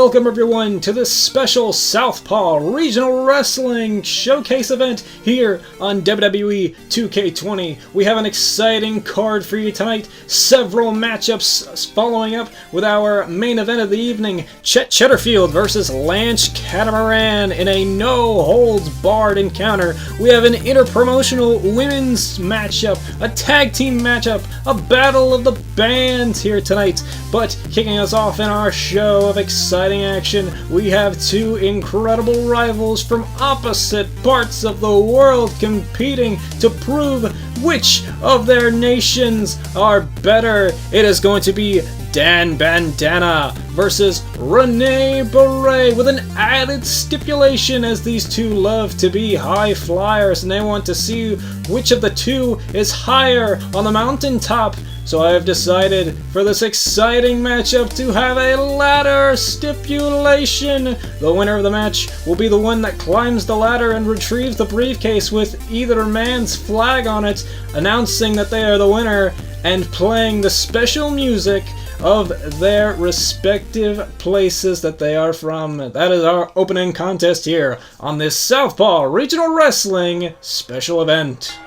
welcome everyone to this special Southpaw Regional Wrestling Showcase event here on WWE 2K20. We have an exciting card for you tonight, several matchups following up with our main event of the evening, Chetterfeild versus Blanch Catamarand in a no-holds-barred encounter. We have an interpromotional women's matchup, a tag team matchup, a battle of the bands here tonight. But kicking us off in our show of exciting action, we have two incredible rivals from opposite parts of the world competing to prove which of their nations are better. It is going to be Bandana versus Rene, Baret, with an added stipulation, as these two love to be high flyers and they want to see which of the two is higher on the mountaintop. So I have decided for this exciting matchup to have a ladder stipulation. The winner of the match will be the one that climbs the ladder and retrieves the briefcase with either man's flag on it, announcing that they are the winner and playing the special music of their respective places that they are from. That is our opening contest here on this Southpaw Regional Wrestling special event.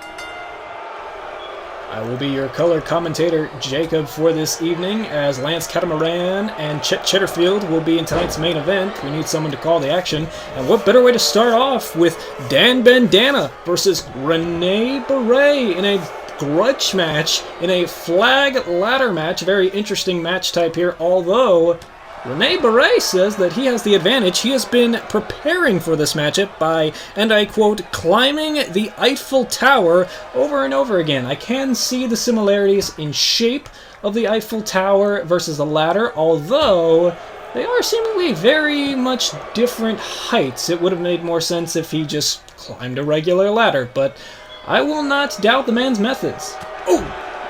I will be your color commentator, Jacob, for this evening, as Lance Catamarand and Chetterfeild will be in tonight's main event. We need someone to call the action, and what better way to start off with Bandana versus Rene, Baret in a grudge match, in a flag ladder match. Very interesting match type here, although Rene Baret says that he has the advantage. He has been preparing for this matchup by, and I quote, climbing the Eiffel Tower over and over again. I can see the similarities in shape of the Eiffel Tower versus the ladder, although they are seemingly very much different heights. It would have made more sense if he just climbed a regular ladder, but I will not doubt the man's methods. Oh!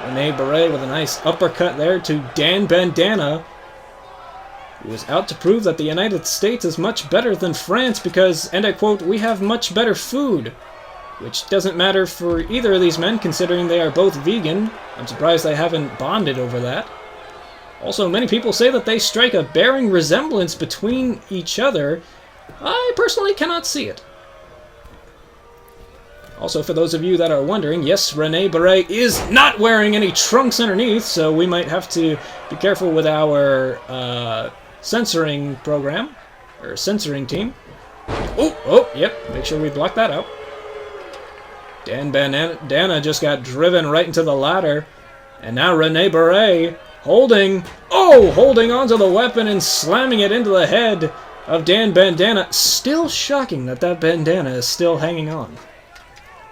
Rene Baret with a nice uppercut there to Bandana, who is out to prove that the United States is much better than France because, and I quote, we have much better food. Which doesn't matter for either of these men, considering they are both vegan. I'm surprised they haven't bonded over that. Also, many people say that they strike a bearing resemblance between each other. I personally cannot see it. Also, for those of you that are wondering, yes, Rene Baret is not wearing any trunks underneath, so we might have to be careful with our censoring program, or censoring team. Oh, yep, make sure we block that out. Bandana just got driven right into the ladder, and now Rene Baret holding onto the weapon and slamming it into the head of Bandana. Still shocking that bandana is still hanging on.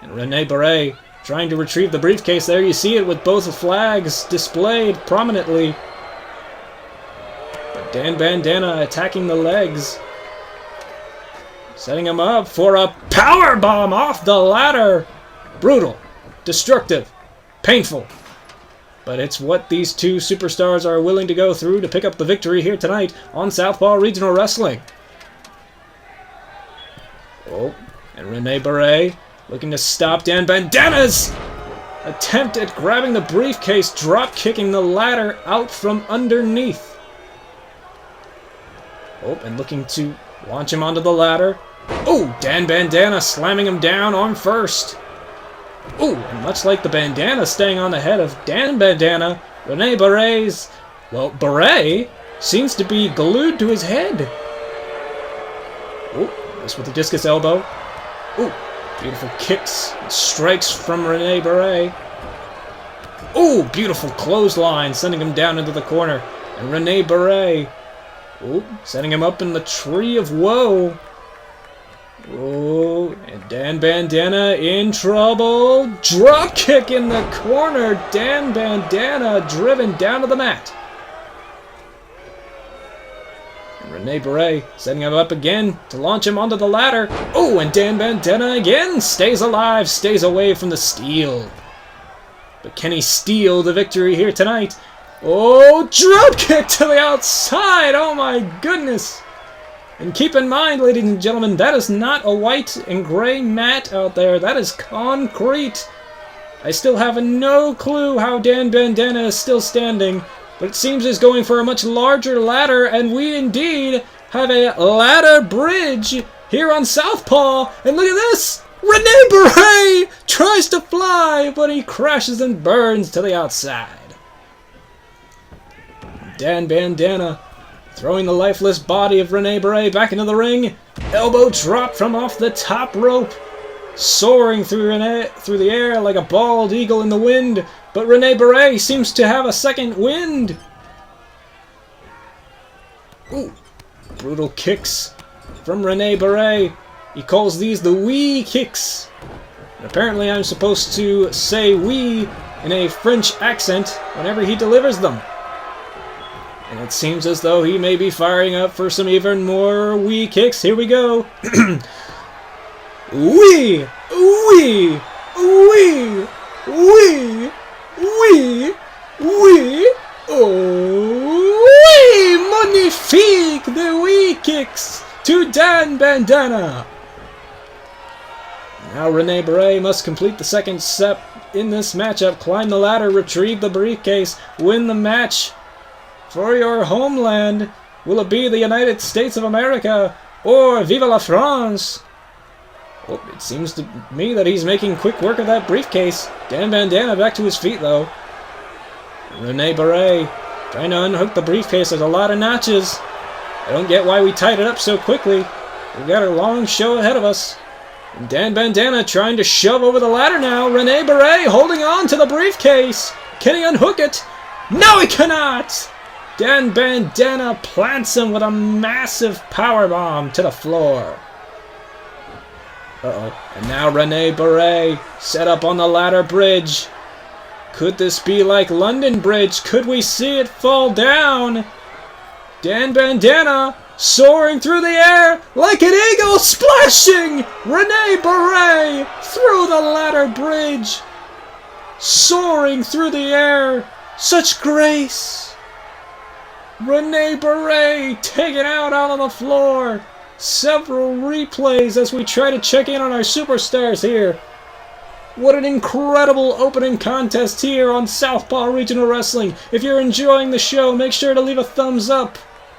And Rene Baret trying to retrieve the briefcase. There you see it with both flags displayed prominently. But Bandana attacking the legs, setting him up for a power bomb off the ladder. Brutal, destructive, painful. But it's what these two superstars are willing to go through to pick up the victory here tonight on Southpaw Regional Wrestling. Oh, and Rene Baret looking to stop Bandana's attempt at grabbing the briefcase, drop-kicking the ladder out from underneath. Oh, and looking to launch him onto the ladder. Oh, Bandana slamming him down arm first. Oh, and much like the bandana staying on the head of Bandana, Rene Baret's, Baret seems to be glued to his head. Oh, this with the discus elbow. Oh, beautiful kicks and strikes from Rene Baret. Oh, beautiful clothesline, sending him down into the corner. And Rene Baret, setting him up in the tree of woe. Oh, and Bandana in trouble. Drop kick in the corner. Bandana driven down to the mat. And Rene Baret setting him up again to launch him onto the ladder. Oh, and Bandana again stays alive, stays away from the steel. But can he steal the victory here tonight? Oh, drop kick to the outside. Oh my goodness. And keep in mind, ladies and gentlemen, that is not a white and gray mat out there. That is concrete. I still have no clue how Bandana is still standing, but it seems he's going for a much larger ladder, and we indeed have a ladder bridge here on Southpaw. And look at this! Rene Baret tries to fly, but he crashes and burns to the outside. Bandana throwing the lifeless body of Rene Baret back into the ring. Elbow drop from off the top rope. Soaring through the air like a bald eagle in the wind. But Rene Baret seems to have a second wind. Ooh, brutal kicks from Rene Baret. He calls these the wee kicks. And apparently I'm supposed to say wee in a French accent whenever he delivers them. And it seems as though he may be firing up for some even more wee kicks. Here we go. Wee! Wee! Wee! Wee! Wee! Wee! Oh! Wee! Magnifique! The wee kicks to Bandana. Now Rene Baret must complete the second step in this matchup. Climb the ladder, retrieve the briefcase, win the match for your homeland. Will it be the United States of America or Vive la France? Well, it seems to me that he's making quick work of that briefcase. Bandana back to his feet, though. Rene Baret trying to unhook the briefcase. There's a lot of notches. I don't get why we tied it up so quickly. We've got a long show ahead of us. And Bandana trying to shove over the ladder now. Rene Baret holding on to the briefcase. Can he unhook it? No, he cannot! Bandana plants him with a massive powerbomb to the floor. And now Rene Baret set up on the ladder bridge. Could this be like London Bridge? Could we see it fall down? Bandana soaring through the air like an eagle, splashing Rene Baret through the ladder bridge. Soaring through the air. Such grace. Rene Baret taken out on the floor. Several replays as we try to check in on our superstars here. What an incredible opening contest here on Southpaw Regional Wrestling. If you're enjoying the show, make sure to leave a thumbs up.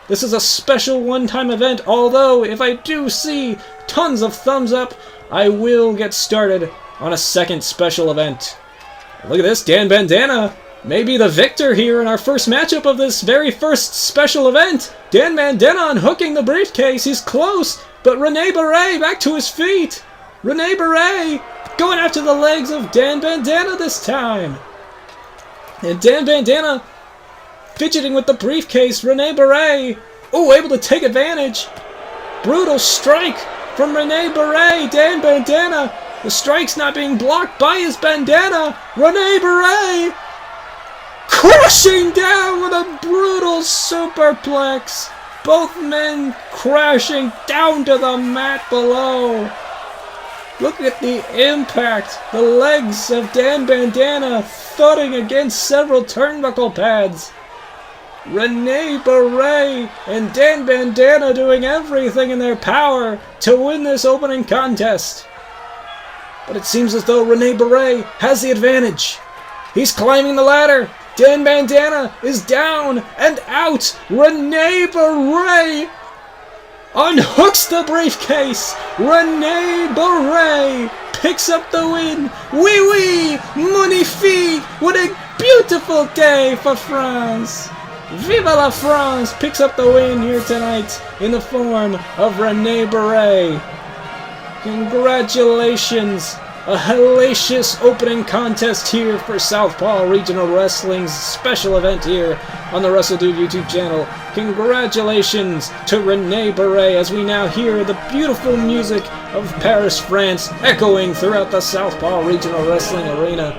This is a special one-time event, although if I do see tons of thumbs up, I will get started on a second special event. Look at this, Bandana may be the victor here in our first matchup of this very first special event. Bandana unhooking the briefcase. He's close, but Rene Baret back to his feet. Rene Baret going after the legs of Bandana this time. And Bandana fidgeting with the briefcase. Rene Baret, able to take advantage. Brutal strike from Rene Baret. Bandana, the strike's not being blocked by his bandana. Rene Baret crashing down with a brutal superplex. Both men crashing down to the mat below. Look at the impact. The legs of Bandana thudding against several turnbuckle pads. Rene Baret and Bandana doing everything in their power to win this opening contest. But it seems as though Rene Baret has the advantage. He's climbing the ladder. Bandana is down and out. Rene Baret unhooks the briefcase. Rene Baret picks up the win. Oui, magnifique. What a beautiful day for France. Vive la France picks up the win here tonight in the form of Rene Baret. Congratulations. A hellacious opening contest here for Southpaw Regional Wrestling's special event here on the WRESTLEDUDE YouTube channel. Congratulations to Rene Baret as we now hear the beautiful music of Paris, France echoing throughout the Southpaw Regional Wrestling arena.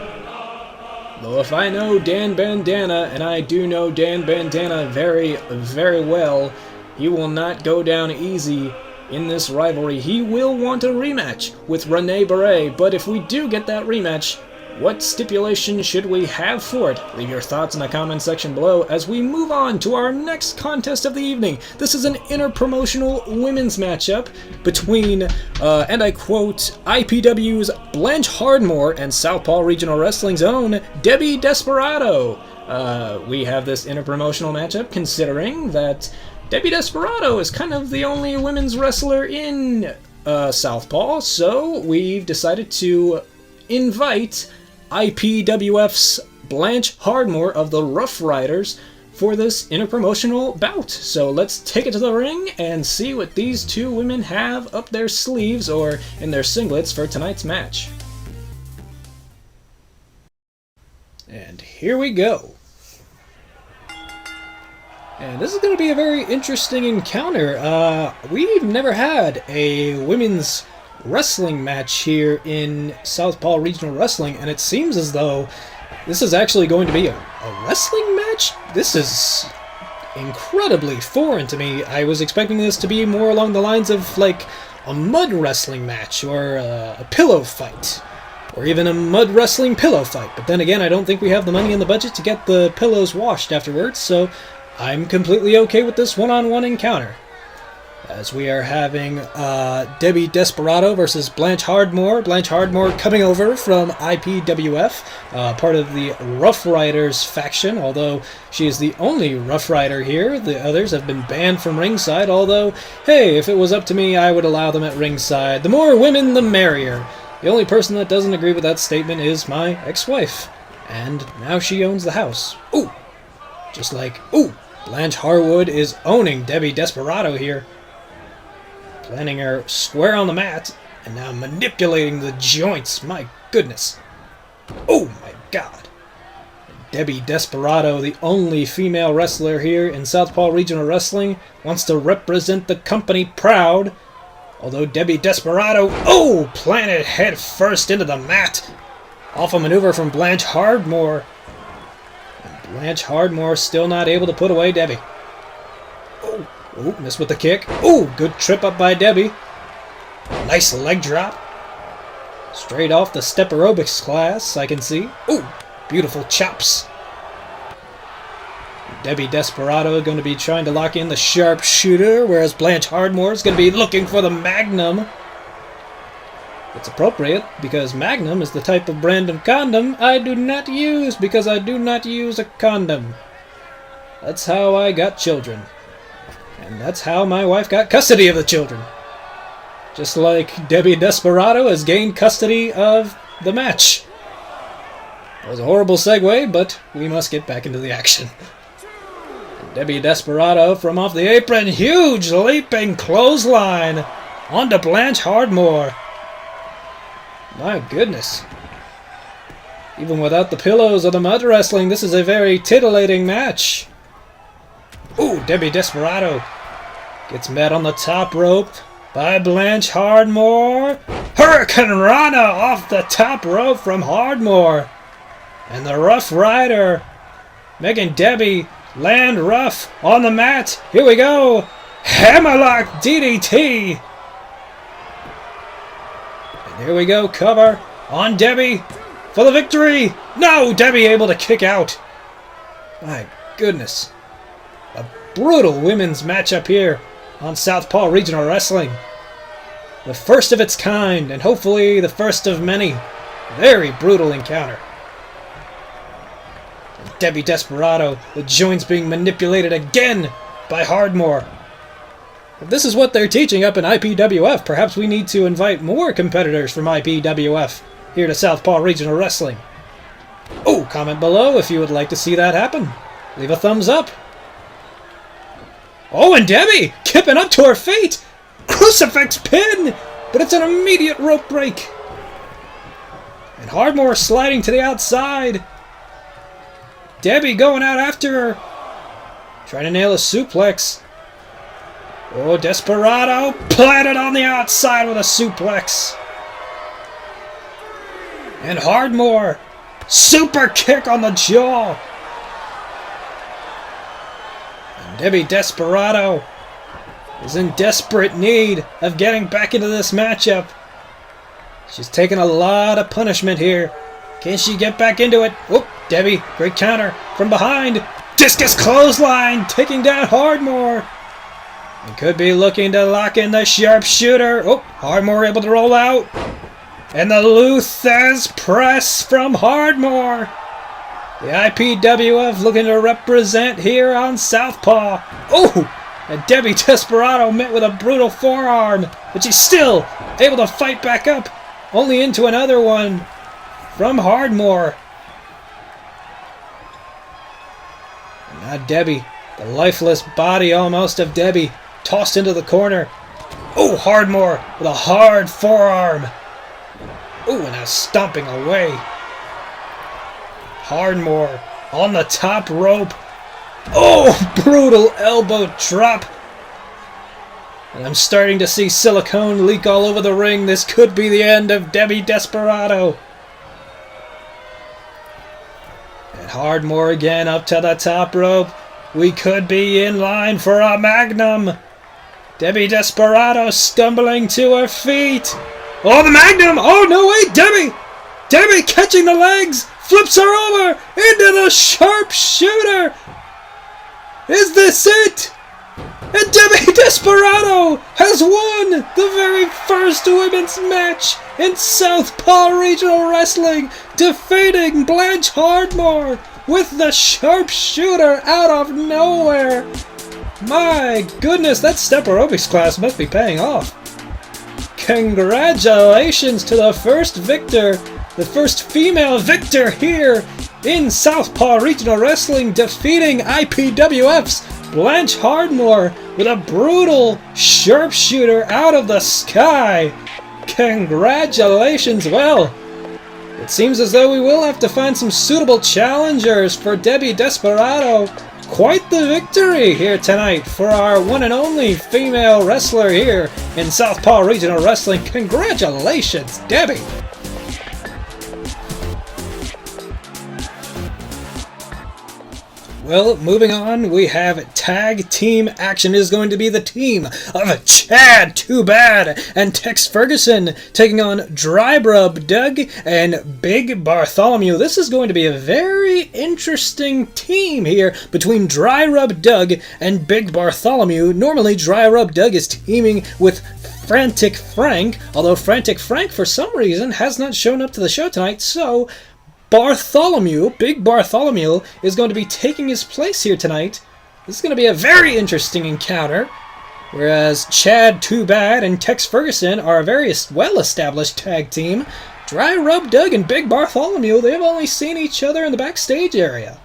Though if I know Bandana, and I do know Bandana very, very well, he will not go down easy in this rivalry. He will want a rematch with Rene Baret, but if we do get that rematch, what stipulation should we have for it? Leave your thoughts in the comment section below as we move on to our next contest of the evening. This is an interpromotional women's matchup between, and I quote, IPW's Blanch Hardmoore and Southpaw Regional Wrestling's own Desperado. We have this interpromotional matchup considering that Debbie Desperado is kind of the only women's wrestler in Southpaw, so we've decided to invite IPWF's Blanch Hardmoore of the Rough Riders for this interpromotional bout. So let's take it to the ring and see what these two women have up their sleeves or in their singlets for tonight's match. And here we go. And this is going to be a very interesting encounter. We've never had a women's wrestling match here in Southpaw Regional Wrestling, and it seems as though this is actually going to be a wrestling match? This is incredibly foreign to me. I was expecting this to be more along the lines of like a mud wrestling match or a pillow fight. Or even a mud wrestling pillow fight. But then again, I don't think we have the money in the budget to get the pillows washed afterwards, so I'm completely okay with this one-on-one encounter. As we are having Debbie Desperado versus Blanch Hardmoore. Blanch Hardmoore coming over from IPWF, part of the Rough Riders faction, although she is the only Rough Rider here. The others have been banned from ringside, although, hey, if it was up to me, I would allow them at ringside. The more women, the merrier. The only person that doesn't agree with that statement is my ex-wife. And now she owns the house. Ooh! Just like, ooh! Blanch Harwood is owning Debbie Desperado here. Planting her square on the mat, and now manipulating the joints. My goodness. Oh my god. Debbie Desperado, the only female wrestler here in Southpaw Regional Wrestling, wants to represent the company proud. Although Debbie Desperado, oh, planted head first into the mat. Awful maneuver from Blanch Hardmoore. And Blanch Hardmoore still not able to put away Debbie. Oh. Ooh, missed with the kick. Ooh, good trip up by Debbie. Nice leg drop. Straight off the step aerobics class, I can see. Ooh, beautiful chops. Debbie Desperado going to be trying to lock in the sharpshooter, whereas Blanch Hardmoore is going to be looking for the Magnum. It's appropriate, because Magnum is the type of brand of condom I do not use, because I do not use a condom. That's how I got children. And that's how my wife got custody of the children. Just like Debbie Desperado has gained custody of the match. That was a horrible segue, but we must get back into the action. Debbie Desperado from off the apron. Huge leaping clothesline onto Blanch Hardmoore. My goodness. Even without the pillows or the mud wrestling, this is a very titillating match. Ooh, Debbie Desperado gets met on the top rope by Blanch Hardmoore. Hurricane Rana off the top rope from Hardmoore. And the Rough Rider making Debbie land rough on the mat. Here we go. Hammerlock DDT. And here we go. Cover on Debbie for the victory. No, Debbie able to kick out. My goodness. A brutal women's matchup here on Southpaw Regional Wrestling. The first of its kind, and hopefully the first of many. Very brutal encounter. Debbie Desperado, the joints being manipulated again by Hardmoore. If this is what they're teaching up in IPWF, perhaps we need to invite more competitors from IPWF here to Southpaw Regional Wrestling. Oh, comment below if you would like to see that happen. Leave a thumbs up. Oh, and Debbie kipping up to her feet. Crucifix pin, but it's an immediate rope break. And Hardmoore sliding to the outside. Debbie going out after her. Trying to nail a suplex. Oh, Desperado planted on the outside with a suplex. And Hardmoore. Super kick on the jaw. And Debbie Desperado is in desperate need of getting back into this matchup. She's taking a lot of punishment here. Can she get back into it? Whoop, Debbie, great counter from behind. Discus clothesline, taking down Hardmoore. And could be looking to lock in the sharpshooter. Oh, Hardmoore able to roll out. And the Luthez press from Hardmoore. The IPWF looking to represent here on Southpaw. Oh, And Debbie Desperado met with a brutal forearm, but she's still able to fight back up, only into another one from Hardmoore. And now Debbie, the lifeless body almost of Debbie, tossed into the corner. Oh, Hardmoore with a hard forearm. Oh, and now stomping away. Hardmoore on the top rope. Oh, brutal elbow drop. And I'm starting to see silicone leak all over the ring. This could be the end of Debbie Desperado. And Hardmoore again up to the top rope. We could be in line for a magnum. Debbie Desperado stumbling to her feet. Oh, the magnum! Oh, no, wait, Debbie! Debbie catching the legs! Flips her over into the sharpshooter! Is this it? And Debbie Desperado has won the very first women's match in Southpaw Regional Wrestling, defeating Blanch Hardmoore with the sharpshooter out of nowhere. My goodness, that step aerobics class must be paying off. Congratulations to the first victor, the first female victor here in Southpaw Regional Wrestling, defeating IPWF's Blanch Hardmoore with a brutal sharpshooter out of the sky. Congratulations. Well, it seems as though we will have to find some suitable challengers for Debbie Desperado. Quite the victory here tonight for our one and only female wrestler here in Southpaw Regional Wrestling. Congratulations, Debbie! Well, moving on, we have tag team action. It is going to be the team of Chad Too Bad and Tex Ferguson taking on Rubb, Dugg, and Big Bartholomew. This is going to be a very interesting team here between Rubb, Dugg, and Big Bartholomew. Normally, Rubb, Dugg is teaming with Frantic Frank, although Frantic Frank, for some reason, has not shown up to the show tonight, so Bartholomew, Big Bartholomew, is going to be taking his place here tonight. This is going to be a very interesting encounter. Whereas Chad Too Bad and Tex Ferguson are a very well-established tag team, Rubb, Dugg, and Big Bartholomew, they've only seen each other in the backstage area.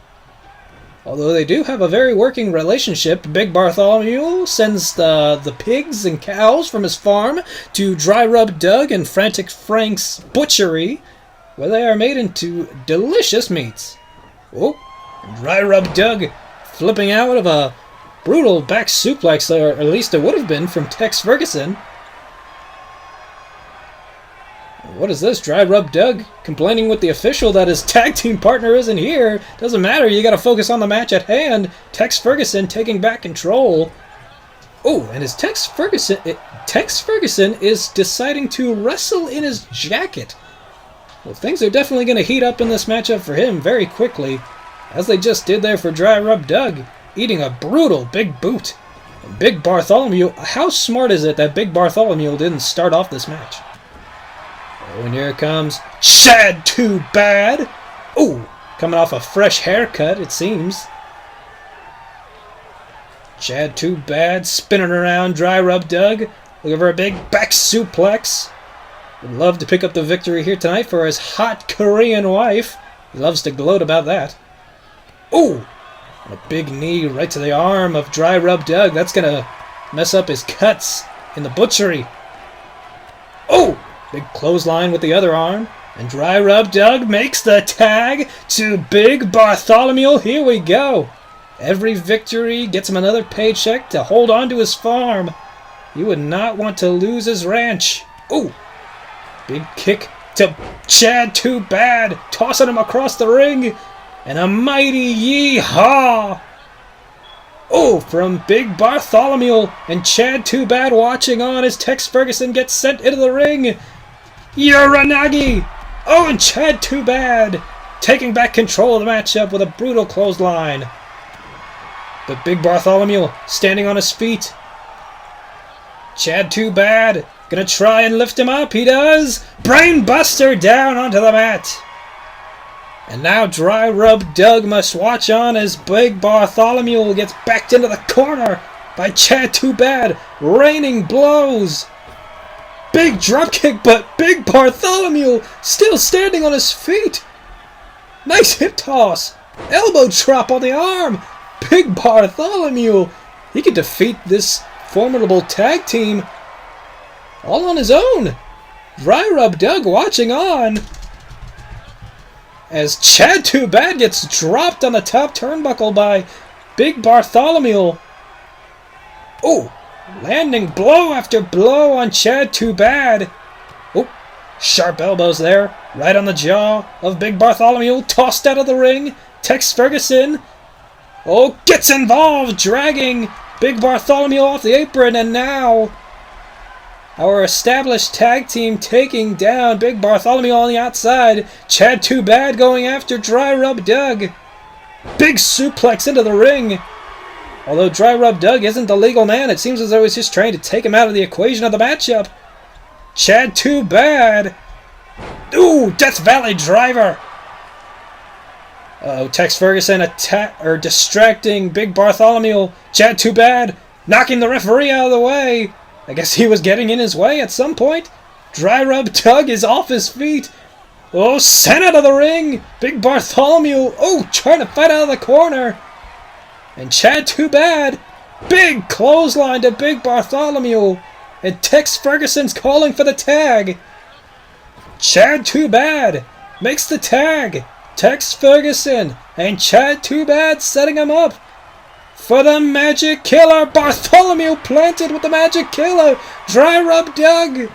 Although they do have a very working relationship, Big Bartholomew sends the pigs and cows from his farm to Rubb, Dugg, and Frantic Frank's butchery, where they are made into delicious meats. Oh, Rubb, Dugg flipping out of a brutal back suplex, or at least it would have been, from Tex Ferguson. What is this? Rubb, Dugg complaining with the official that his tag team partner isn't here. Doesn't matter, you gotta focus on the match at hand. Tex Ferguson taking back control. Oh, and is Tex Ferguson is deciding to wrestle in his jacket. Well, things are definitely going to heat up in this matchup for him very quickly, as they just did there for Rubb, Dugg, eating a brutal big boot. And Big Bartholomew, how smart is it that Big Bartholomew didn't start off this match? Oh, and here comes Chad Too Bad. Oh, coming off a fresh haircut, it seems. Chad Too Bad spinning around Rubb, Dugg, looking for a big back suplex. Would love to pick up the victory here tonight for his hot Korean wife. He loves to gloat about that. Ooh! And a big knee right to the arm of Rubb, Dugg. That's going to mess up his cuts in the butchery. Oh! Big clothesline with the other arm. And Rubb, Dugg makes the tag to Big Bartholomew. Here we go. Every victory gets him another paycheck to hold on to his farm. He would not want to lose his ranch. Ooh! Big kick to Chad Too Bad, tossing him across the ring, and a mighty yee-haw! Oh, from Big Bartholomew, and Chad Too Bad watching on as Tex Ferguson gets sent into the ring. Uranagi! Oh, and Chad Too Bad taking back control of the matchup with a brutal clothesline. But Big Bartholomew standing on his feet. Chad Too Bad gonna try and lift him up. He does. Brain buster down onto the mat. And now Rubb, Dugg must watch on as Big Bartholomew gets backed into the corner by Chett. Too bad. Raining blows. Big dropkick, but Big Bartholomew still standing on his feet. Nice hip toss. Elbow drop on the arm. Big Bartholomew. He could defeat this formidable tag team all on his own. Rubb Dugg watching on as Chett Too Bad gets dropped on the top turnbuckle by Big Bartholomew. Oh, landing blow after blow on Chett Too Bad. Oh, sharp elbows there, right on the jaw of Big Bartholomew. Tossed out of the ring. Tex Ferguson. Oh, gets involved, dragging Big Bartholomew off the apron, and now our established tag team taking down Big Bartholomew on the outside. Chett Too Bad going after Rubb Dugg. Big suplex into the ring. Although Rubb Dugg isn't the legal man, it seems as though he's just trying to take him out of the equation of the matchup. Chett Too Bad. Ooh, Death Valley Driver. Tex Ferguson distracting Big Bartholomew. Chett Too Bad knocking the referee out of the way. I guess he was getting in his way at some point. Rubb Dugg is off his feet. Oh, sent out of the ring. Big Bartholomew. Oh, trying to fight out of the corner. And Chett Too Bad. Big clothesline to Big Bartholomew. And Tex Ferguson's calling for the tag. Chett Too Bad makes the tag. Tex Ferguson and Chett Too Bad setting him up for the Magic Killer. Bartholomew planted with the Magic Killer. Rubb Dugg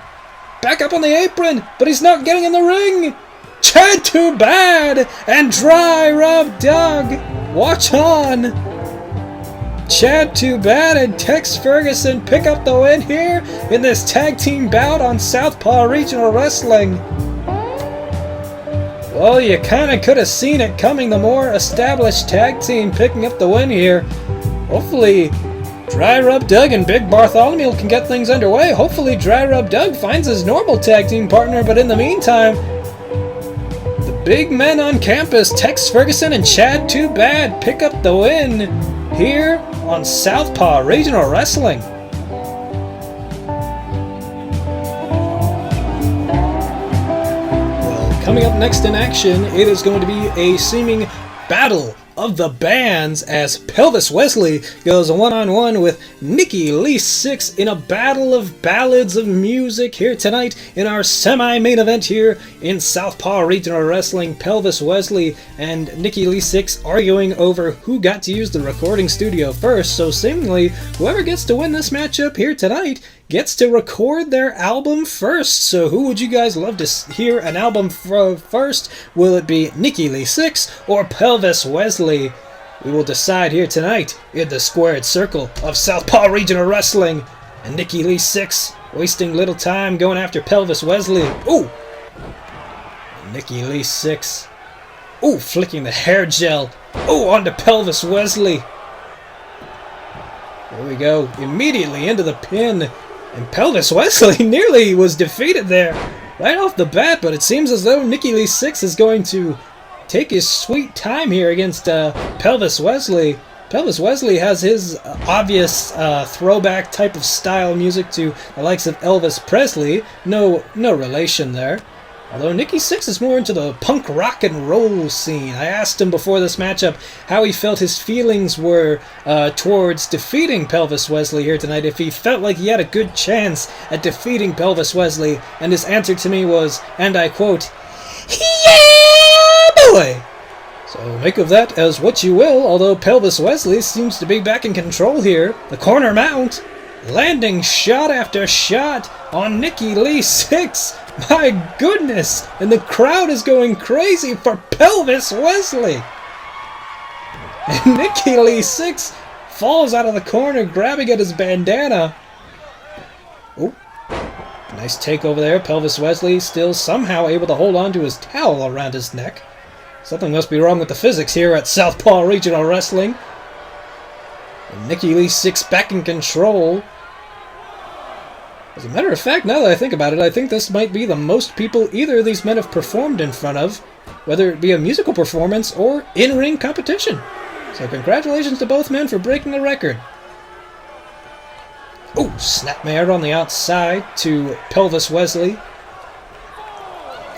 back up on the apron, but he's not getting in the ring. Chett Too Bad and Rubb Dugg. Watch on. Chett Too Bad and Tex Ferguson pick up the win here in this tag team bout on Southpaw Regional Wrestling. Well, you kind of could have seen it coming. The more established tag team picking up the win here. Hopefully, Rubb Dugg and Big Bartholomew can get things underway. Hopefully, Rubb Dugg finds his normal tag team partner. But in the meantime, the big men on campus, Tex Ferguson and Chett Too Bad, pick up the win here on Southpaw Regional Wrestling. Coming up next in action, it is going to be a seeming battle of the bands as Pelvis Wesley goes one-on-one with Nicci in a battle of ballads of music here tonight in our semi-main event here in Southpaw Regional Wrestling. Pelvis Wesley and Nicci arguing over who got to use the recording studio first, so seemingly whoever gets to win this matchup here tonight gets to record their album first. So who would you guys love to hear an album first? Will it be Nicci or Pelvis Wesley? We will decide here tonight in the squared circle of Southpaw Regional Wrestling. And Nicci wasting little time going after Pelvis Wesley. Ooh! Nicci. Ooh, flicking the hair gel. Ooh, onto Pelvis Wesley. There we go. Immediately into the pin. And Pelvis Wesley nearly was defeated there right off the bat, but it seems as though Nicci is going to take his sweet time here against Pelvis Wesley. Pelvis Wesley has his obvious throwback type of style music to the likes of Elvis Presley. No relation there. Although Nicci is more into the punk rock and roll scene. I asked him before this matchup how he felt his feelings were towards defeating Pelvis Wesley here tonight, if he felt like he had a good chance at defeating Pelvis Wesley, and his answer to me was, and I quote, "Yeah, boy!" So make of that as what you will, although Pelvis Wesley seems to be back in control here. The corner mount, landing shot after shot on Nicci. My goodness! And the crowd is going crazy for Pelvis Wesley! And Nicci falls out of the corner, grabbing at his bandana. Oh, nice takeover there. Pelvis Wesley still somehow able to hold on to his towel around his neck. Something must be wrong with the physics here at Southpaw Regional Wrestling. And Nicci back in control. As a matter of fact, now that I think about it, I think this might be the most people either of these men have performed in front of, whether it be a musical performance or in-ring competition. So congratulations to both men for breaking the record. Oh, snapmare on the outside to Pelvis Wesley.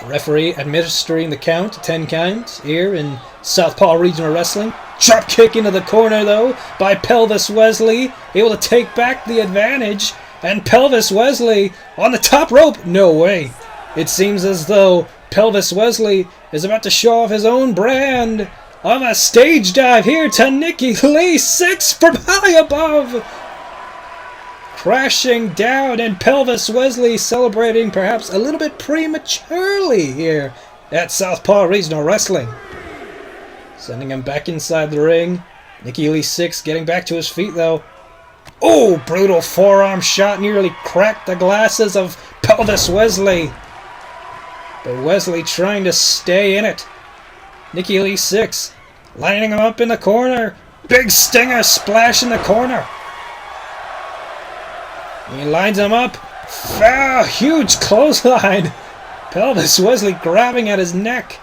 The referee administering the count, 10 counts here in Southpaw Regional Wrestling. Drop kick into the corner though by Pelvis Wesley, able to take back the advantage. And Pelvis Wesley on the top rope. No way. It seems as though Pelvis Wesley is about to show off his own brand of a stage dive here to Nicci Lee 6 from high above. Crashing down, and Pelvis Wesley celebrating perhaps a little bit prematurely here at Southpaw Regional Wrestling. Sending him back inside the ring. Nicci Lee 6 getting back to his feet though. Oh, brutal forearm shot nearly cracked the glasses of Pelvis Wesley. But Wesley trying to stay in it. Nicci Lee 6 lining him up in the corner. Big stinger splash in the corner. He lines him up. Huge clothesline. Pelvis Wesley grabbing at his neck.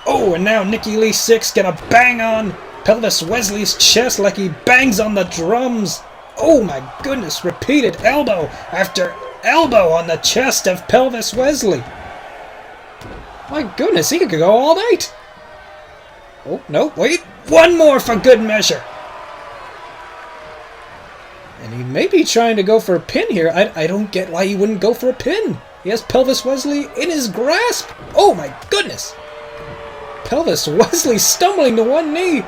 Oh, and now Nicci Lee 6 gonna bang on Pelvis Wesley's chest like he bangs on the drums. Oh my goodness, repeated elbow after elbow on the chest of Pelvis Wesley. My goodness, he could go all night. Oh, no, wait. One more for good measure. And he may be trying to go for a pin here. I don't get why he wouldn't go for a pin. He has Pelvis Wesley in his grasp. Oh my goodness. Pelvis Wesley stumbling to one knee.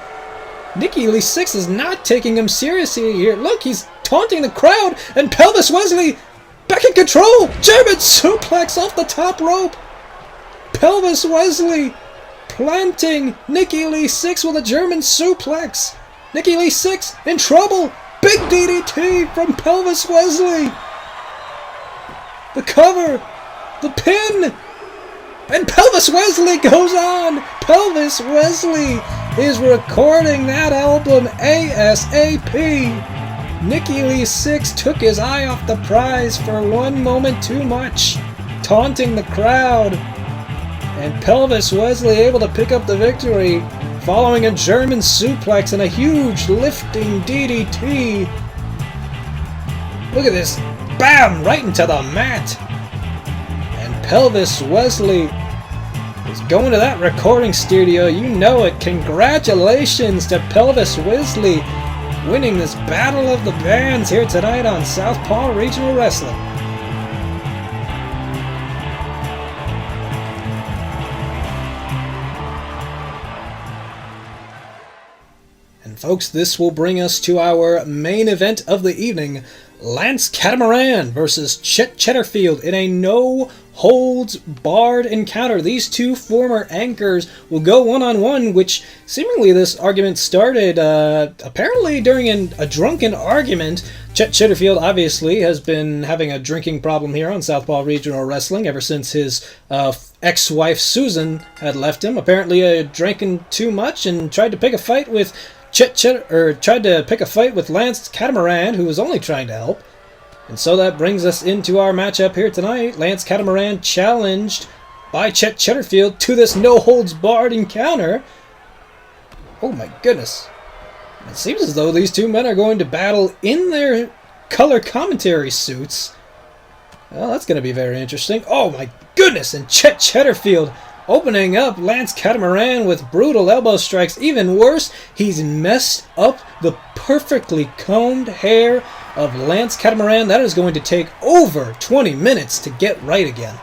Nicci Lee 6 is not taking him seriously here. Look, he's taunting the crowd. And Pelvis Wesley back in control. German suplex off the top rope. Pelvis Wesley planting Nicci Lee 6 with a German suplex. Nicci Lee 6 in trouble. Big DDT from Pelvis Wesley. The cover. The pin. And Pelvis Wesley goes on. Pelvis Wesley is recording that album ASAP. Nicci Lee 6 took his eye off the prize for one moment too much. Taunting the crowd. And Pelvis Wesley able to pick up the victory following a German suplex and a huge lifting DDT. Look at this. Bam! Right into the mat. And Pelvis Wesley is going to that recording studio. You know it. Congratulations to Pelvis Wesley winning this Battle of the Bands here tonight on Southpaw Regional Wrestling. And folks, this will bring us to our main event of the evening. Lance Catamarand versus Chetterfeild in a no-holds-barred encounter. These two former anchors will go one-on-one, which seemingly this argument started apparently during a drunken argument. Chetterfeild obviously has been having a drinking problem here on Southpaw Regional Wrestling ever since his ex-wife Susan had left him. Apparently drinking too much and tried to pick a fight with Lance Catamarand, who was only trying to help. And so that brings us into our matchup here tonight. Lance Catamarand challenged by Chetterfeild to this no-holds-barred encounter. Oh my goodness. It seems as though these two men are going to battle in their color commentary suits. Well, that's going to be very interesting. Oh my goodness, and Chetterfeild opening up Lance Catamarand with brutal elbow strikes. Even worse, he's messed up the perfectly combed hair of Lance Catamarand. That is going to take over 20 minutes to get right again.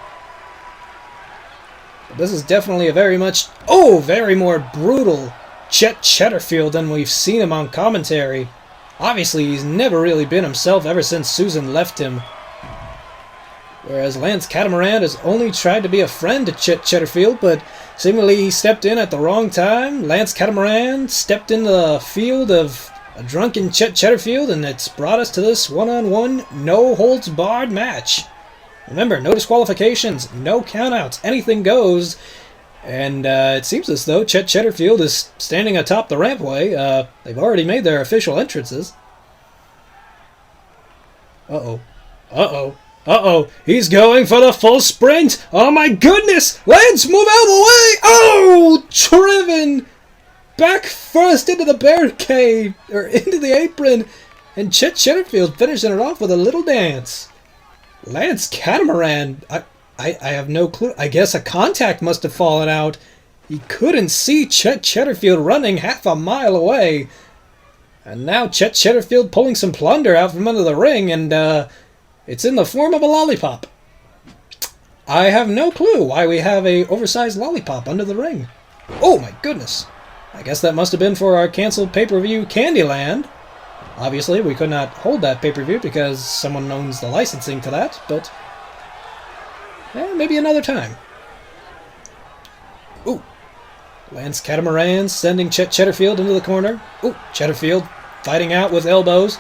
But this is definitely a very more brutal Chetterfeild than we've seen him on commentary. Obviously, he's never really been himself ever since Susan left him. Whereas Lance Catamarand has only tried to be a friend to Chetterfeild, but seemingly he stepped in at the wrong time. Lance Catamarand stepped in the field of a drunken Chetterfeild, and it's brought us to this one-on-one, no-holds-barred match. Remember, no disqualifications, no countouts, anything goes. And it seems as though Chetterfeild is standing atop the rampway. They've already made their official entrances. He's going for the full sprint. Oh my goodness. Lance, move out of the way. Oh, driven back first into the barricade, or into the apron. And Chetterfeild finishing it off with a little dance. Lance Catamarand, I have no clue. I guess a contact must have fallen out. He couldn't see Chetterfeild running half a mile away. And now Chetterfeild pulling some plunder out from under the ring, and it's in the form of a lollipop. I have no clue why we have a oversized lollipop under the ring. Oh my goodness. I guess that must have been for our canceled pay-per-view Candyland. Obviously, we could not hold that pay-per-view because someone owns the licensing to that, but maybe another time. Ooh. Lance Catamarand sending Chetterfeild into the corner. Ooh, Chetterfeild fighting out with elbows.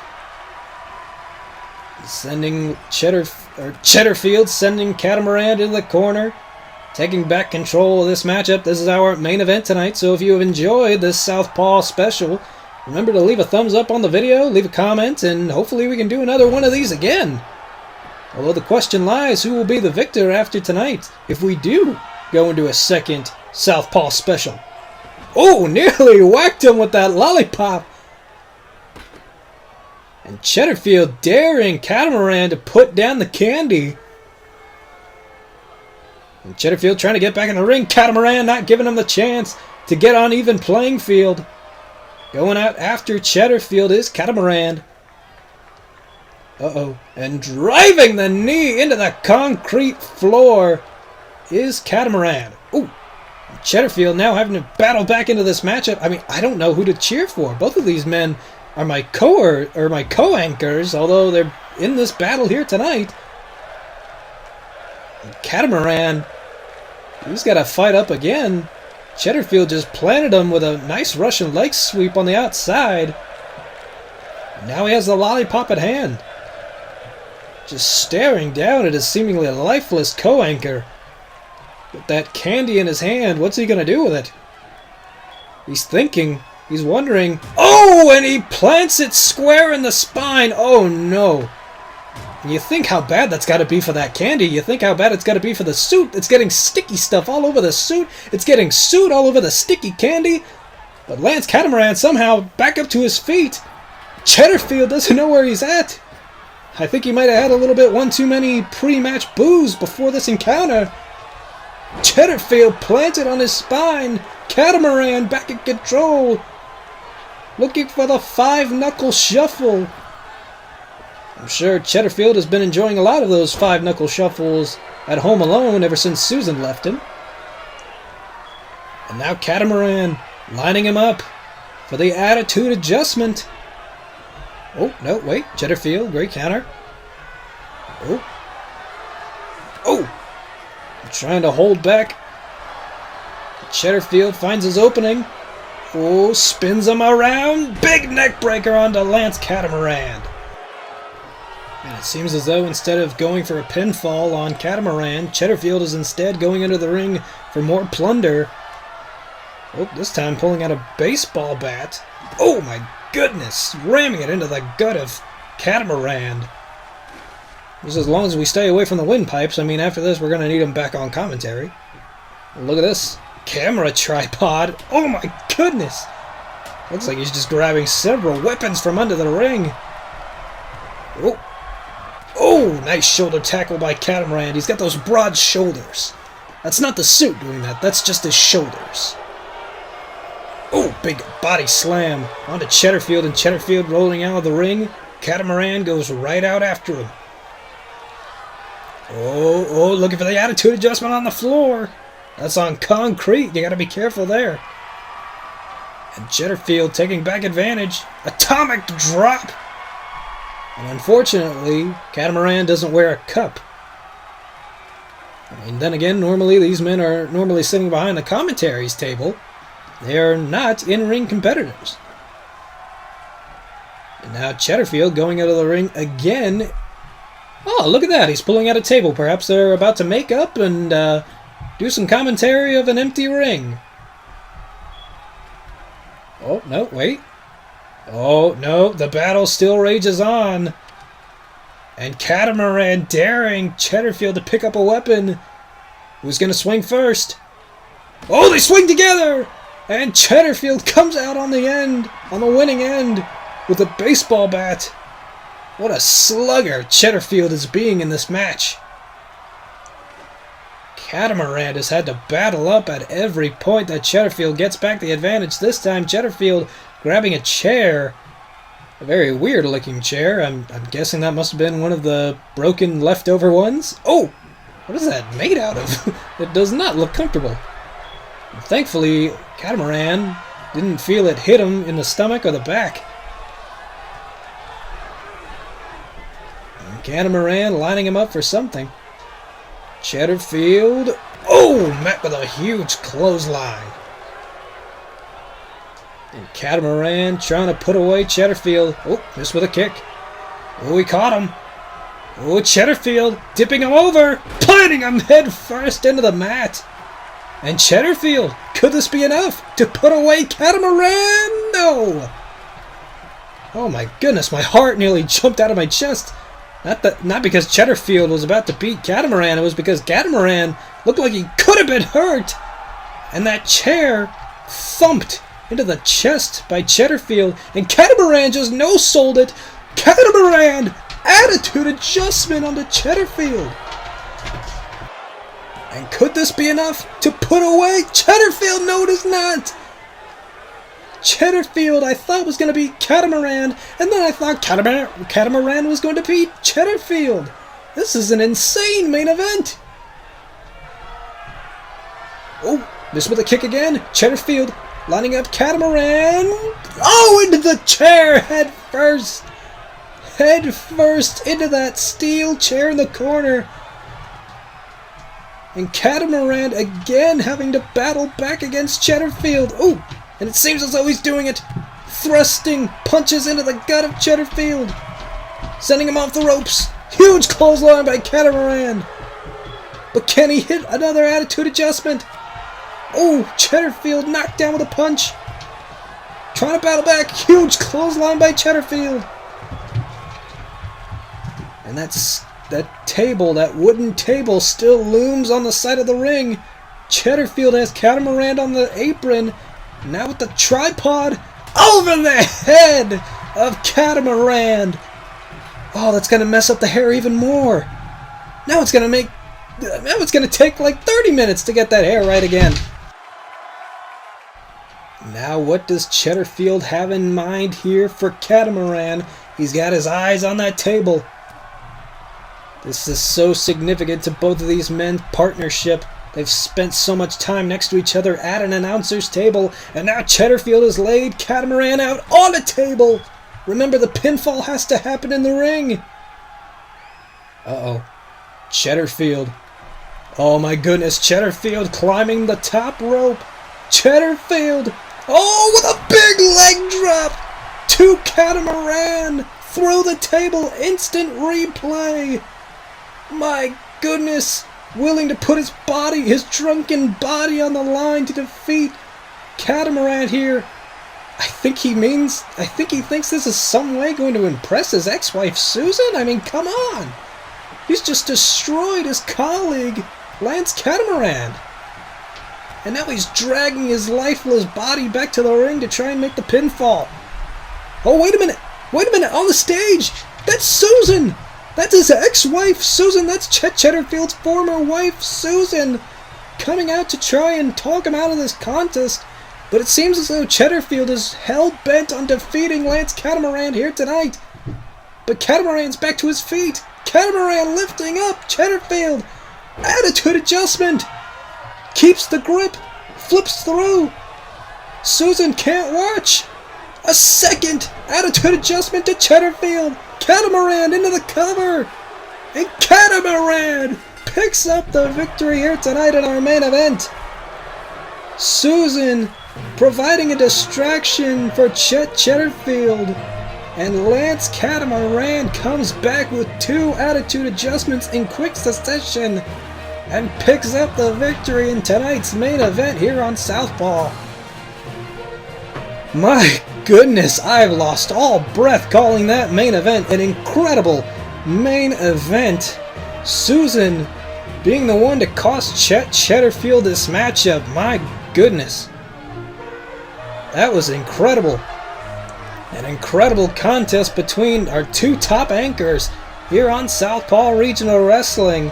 Sending Chetterfeild sending Catamarand into the corner. Taking back control of this matchup. This is our main event tonight, so if you have enjoyed this Southpaw special, remember to leave a thumbs up on the video, leave a comment, and hopefully we can do another one of these again. Although the question lies, who will be the victor after tonight if we do go into a second Southpaw special? Oh, nearly whacked him with that lollipop. And Chetterfeild daring Catamarand to put down the candy. And Chetterfeild trying to get back in the ring. Catamarand not giving him the chance to get on even playing field. Going out after Chetterfeild is Catamarand. Uh-oh. And driving the knee into the concrete floor is Catamarand. Ooh. Chetterfeild now having to battle back into this matchup. I mean, I don't know who to cheer for. Both of these men are my co-anchors, although they're in this battle here tonight. And Catamarand, he's got to fight up again. Chetterfeild just planted him with a nice Russian leg sweep on the outside. Now he has the lollipop at hand. Just staring down at his seemingly lifeless co-anchor. With that candy in his hand, what's he going to do with it? He's thinking. He's wondering. Oh, and he plants it square in the spine. Oh, no. And you think how bad that's got to be for that candy. You think how bad it's got to be for the suit. It's getting sticky stuff all over the suit. It's getting suit all over the sticky candy. But Lance Catamarand somehow back up to his feet. Chetterfeild doesn't know where he's at. I think he might have had a little bit one too many pre-match booze before this encounter. Chetterfeild planted on his spine. Catamarand back in control. Looking for the 5-knuckle shuffle. I'm sure Chetterfeild has been enjoying a lot of those 5-knuckle shuffles at home alone ever since Susan left him. And now Catamarand lining him up for the attitude adjustment. Oh, no, wait. Chetterfeild, great counter. Oh. Oh! Trying to hold back. Chetterfeild finds his opening. Oh, spins him around. Big neck breaker onto Lance Catamarand. And it seems as though instead of going for a pinfall on Catamarand, Chetterfeild is instead going into the ring for more plunder. Oh, this time pulling out a baseball bat. Oh my goodness! Ramming it into the gut of Catamarand. Just as long as we stay away from the windpipes. I mean, after this, we're going to need him back on commentary. Look at this. Camera tripod. Oh my goodness. Looks like he's just grabbing several weapons from under the ring. Oh. Oh, nice shoulder tackle by Catamarand. He's got those broad shoulders. That's not the suit doing that. That's just his shoulders. Oh, big body slam onto Chetterfeild, and Chetterfeild rolling out of the ring. Catamarand goes right out after him. Oh, looking for the attitude adjustment on the floor. That's on concrete. You got to be careful there. And Chetterfeild taking back advantage. Atomic drop. And unfortunately, Catamarand doesn't wear a cup. I mean, then again, normally these men are normally sitting behind the commentaries table. They are not in-ring competitors. And now Chetterfeild going out of the ring again. Oh, look at that. He's pulling out a table. Perhaps they're about to make up and do some commentary of an empty ring. Oh, no, wait. Oh, no, the battle still rages on. And Catamarand daring Chetterfeild to pick up a weapon. Who's going to swing first? Oh, they swing together! And Chetterfeild comes out on the end, on the winning end, with a baseball bat. What a slugger Chetterfeild is being in this match. Catamarand has had to battle up at every point that Chetterfeild gets back the advantage. This time Chetterfeild grabbing a chair. A very weird looking chair. I'm guessing that must have been one of the broken leftover ones. Oh! What is that made out of? It does not look comfortable. Thankfully, Catamarand didn't feel it hit him in the stomach or the back. And Catamarand lining him up for something. Chetterfeild. Oh! Met with a huge clothesline. And Catamarand trying to put away Chetterfeild. Oh, missed with a kick. Oh, he caught him. Oh, Chetterfeild tipping him over, planting him head first into the mat. And Chetterfeild, could this be enough to put away Catamarand? No! Oh my goodness, my heart nearly jumped out of my chest. Not because Chetterfeild was about to beat Catamarand, it was because Catamarand looked like he could have been hurt. And that chair thumped into the chest by Chetterfeild, and Catamarand just no-sold it. Catamarand! Attitude adjustment onto Chetterfeild. And could this be enough to put away Chetterfeild? No, it is not. Chetterfeild I thought was going to beat Catamarand, and then I thought Catamarand was going to beat Chetterfeild. This is an insane main event. Oh, missed with a kick again. Chetterfeild lining up Catamarand. Oh, into the chair head first. Head first into that steel chair in the corner. And Catamarand again having to battle back against Chetterfeild. Oh, and it seems as though he's doing it. Thrusting punches into the gut of Chetterfeild. Sending him off the ropes. Huge clothesline by Catamarand. But can he hit another attitude adjustment? Oh, Chetterfeild knocked down with a punch. Trying to battle back. Huge clothesline by Chetterfeild. And that table, that wooden table, still looms on the side of the ring. Chetterfeild has Catamarand on the apron. Now with the tripod over the head of Catamarand. Oh, that's going to mess up the hair even more. Now it's going to take like 30 minutes to get that hair right again. Now what does Chetterfeild have in mind here for Catamarand? He's got his eyes on that table. This is so significant to both of these men's partnership. They've spent so much time next to each other at an announcer's table, and now Chetterfeild has laid Catamarand out on a table. Remember, the pinfall has to happen in the ring. Uh-oh. Chetterfeild. Oh my goodness, Chetterfeild climbing the top rope. Chetterfeild. Oh, with a big leg drop to Catamarand. Through the table, instant replay. My goodness. Willing to put his body, his drunken body on the line to defeat Catamarand here. I think he thinks this is some way going to impress his ex-wife Susan. I mean, come on. He's just destroyed his colleague, Lance Catamarand. And now he's dragging his lifeless body back to the ring to try and make the pinfall. Oh, wait a minute. On the stage. That's Susan. That's his ex-wife, Susan. That's Chetterfield's former wife, Susan, coming out to try and talk him out of this contest. But it seems as though Chetterfeild is hell-bent on defeating Lance Catamarand here tonight. But Catamarand's back to his feet. Catamarand lifting up Chetterfeild. Attitude adjustment. Keeps the grip. Flips through. Susan can't watch. A second attitude adjustment to Chetterfeild. Catamarand into the cover. And Catamarand picks up the victory here tonight in our main event. Susan providing a distraction for Chetterfeild. And Lance Catamarand comes back with 2 attitude adjustments in quick succession and picks up the victory in tonight's main event here on Southpaw. My goodness, I've lost all breath calling that main event an incredible main event. Susan being the one to cost Chetterfeild this matchup. My goodness. That was incredible. An incredible contest between our two top anchors here on Southpaw Regional Wrestling.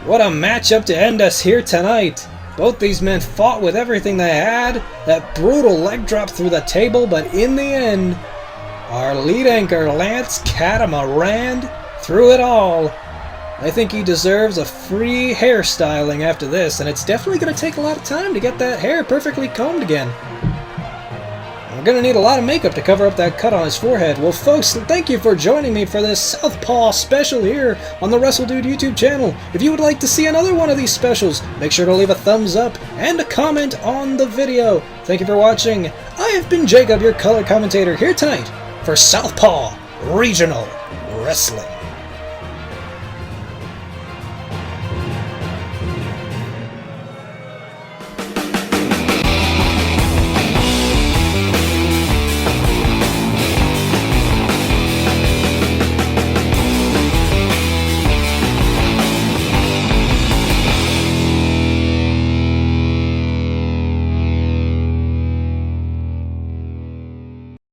What a matchup to end us here tonight. Both these men fought with everything they had. That brutal leg drop through the table, but in the end, our lead anchor, Lance Catamarand, through it all. I think he deserves a free hairstyling after this, and it's definitely going to take a lot of time to get that hair perfectly combed again. We're going to need a lot of makeup to cover up that cut on his forehead. Well, folks, thank you for joining me for this Southpaw special here on the WRESTLEDUDE YouTube channel. If you would like to see another one of these specials, make sure to leave a thumbs up and a comment on the video. Thank you for watching. I have been Jacob, your color commentator, here tonight for Southpaw Regional Wrestling.